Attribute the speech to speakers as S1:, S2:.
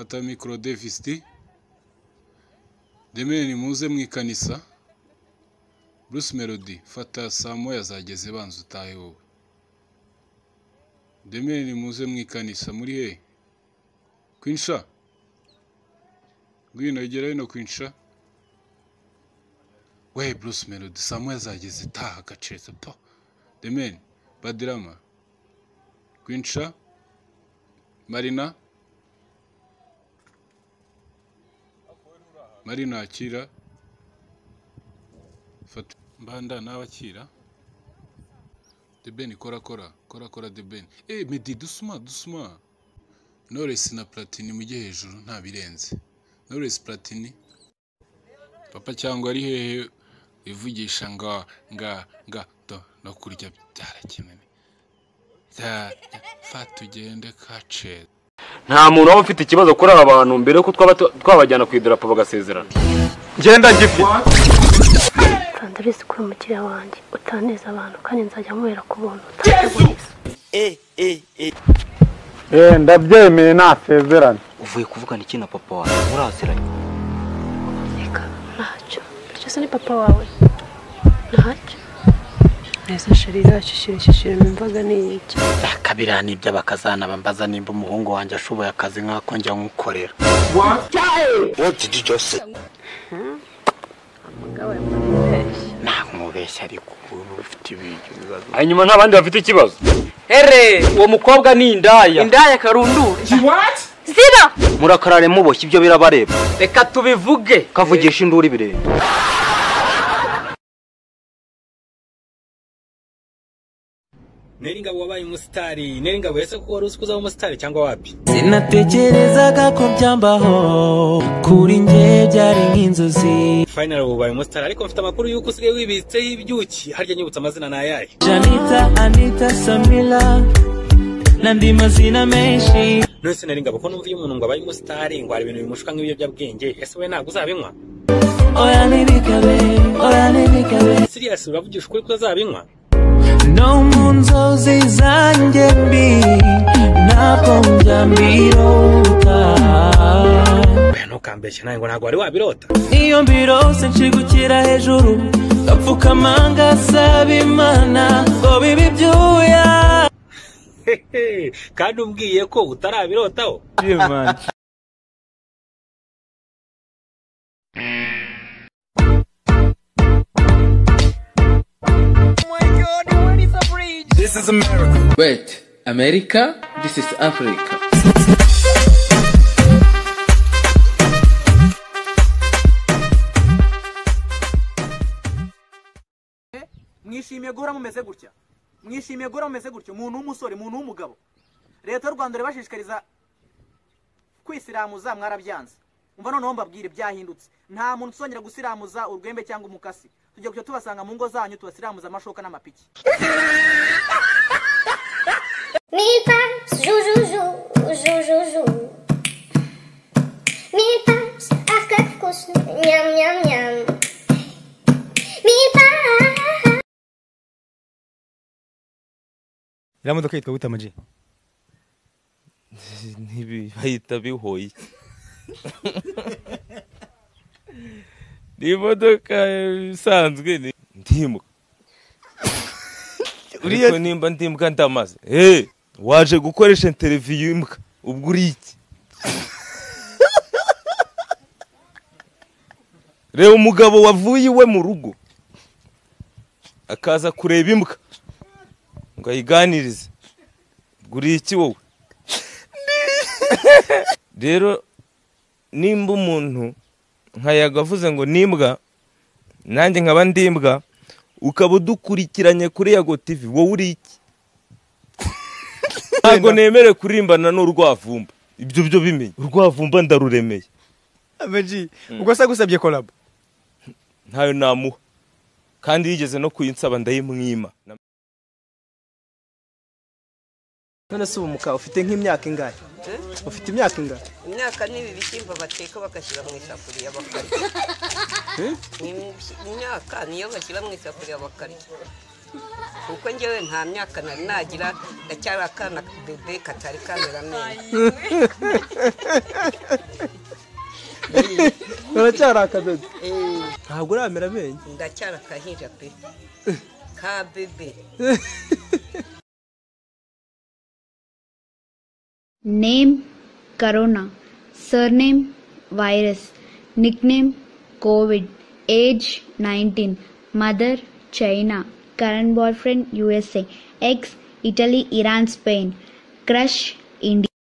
S1: fata micro Davis. Demeni muze mwikanisa. Bruce Melody fata saa moya zageze banza utahe wowe. Demeni muze mwikanisa muri he? Kwinsha. Ngwino igera hino Kwinsha. We Bruce Melody saa moya zageze taha gacetse po. Demeni Badirama. Kwinsha. Marina akira. Fata mbanda n'abakira. Deben kora Deben. Medi dusuma. Knowless na Platini mujye hejuru nta birenze. Knowless Platini. Papa cyangwa ari hehe ivugisha nga to no kurya byarakenene. Fata ugende kace.
S2: Nta muntu waba ufite ikibazo kuri aba bantu mbere ko twabajyana ku idarapo bagasezerana. Ngenda ngifite.
S3: Ndabise kuri umukiriya wanjye utaneza abantu kandi nzajya muhera ku buntu utaburiza.
S4: Ndabyemeye nasezerana.
S5: Uvuye kuvugana iki na papa wawe? Muraziranye?
S3: Reka ntacyo. Icyo ni papa wawe. Ntacyo. Neza shirira shishira numvaga ni iki.
S5: Kabirani ibyo bakazana bambaza nimba umuhungu wanjye ashoboye akazi nkako njya nkukorera.
S6: What did you just say?
S5: Namubeshya ariko ufite ibibazo.
S2: Hanyuma ntabandi bafite ikibazo. Uwo mukobwa ni indaya karundura.
S6: What?
S3: Zira!
S5: Murakarare muboshye ibyo birabareba.
S2: Reka tubivuge.
S5: Kavugisha induru ibirere.
S7: Neringa wabaye umusitari, neringa wese ko wari uzikuza umusitari cyangwa wapi?
S8: Sinatekerezaga ko byambaho kuri nge byari nk'inzozi.
S7: Final wabaye umusitari ariko mfite amakuru yuko usigaye wibitseho ibyuki harya nyibutsa amazina na yaye.
S8: Anita Samila nandi mazina menshi.
S7: Nose neringa bako numva umuntu ngo abaye umusitari ngo ari ibintu bimushuka nk'ibiyobyabwenge. Ese we ntabwo uzabinywa?
S8: Oya nibikabe.
S7: Serious uravugisha ukuri ko uzabinywa?
S8: No munzozi zanjye mbi nakonja mbirota.
S7: Ntukambeshye nawe ngo ntabwo wari wabirota.
S8: Iyo mbirose nshigukira hejuru gapfukama ngasaba Imana ngo bibe byuya.
S7: Kandi umbwiye ko utarabirotaho.
S6: This is America.
S9: Wait, America? This is Africa.
S10: Mwishimiye guhora mumeze gutya. Umuntu w'umusore, umuntu w'umugabo. Leta y'u Rwanda rebashishikariza kwisiramuza mwarabyanze. Umva noneho mbabwire byahindutse. Nta muntu usongera gusiramuza urwembe cyangwa umukasi. Tujya kujya tubasanga mu ngo zanyu tubasiramuza amashoka n'amapiki.
S4: Iriya modoka yitwa gute Amaji?
S11: Bahita bihoye. Ni imodoka isanzwe ndimuka. Uriya nimba ndimuka ndamaze. Waje gukoresha interview imbwa ubwo uri iki? Reba umugabo wavuye iwe mu rugo akaza kureba imbwa ngo ayiganirize. Ubwo uri iki wowe? Rero nimba umuntu nkayagavuze ngo nimbwa nanjye nkaba ndimbwa ukaba udukurikiranye kuri Yago TV wowe uri iki? Ntago nemere kurimbana n'urwavumba. Ibyo byo bimenye. Urwavumba ndaruremeye.
S4: Amaji, ubwo se gusabye collab?
S11: Ntayo namuha. Kandi yigeze no kuyinsaba ndayimwima.
S10: None se umuka ufite nk'imyaka ingahe? Ufite imyaka ingahe?
S12: Imyaka nibi bikimba bateka bakashyira mu isafuriya bakarya. Imyaka niyo bashyira mu isafuriya bakarya. kuko njyewe nta myaka nari nagira ndacyari akana bebe katari kamera neza
S4: uracyari akadodo ntabwo uramera amenyo
S12: ndacyari akahinja pe ka bebe.
S13: Name Corona, surname virus, nickname COVID, age 19, mother China, current boyfriend USA, ex Italy, Iran, Spain, crush India.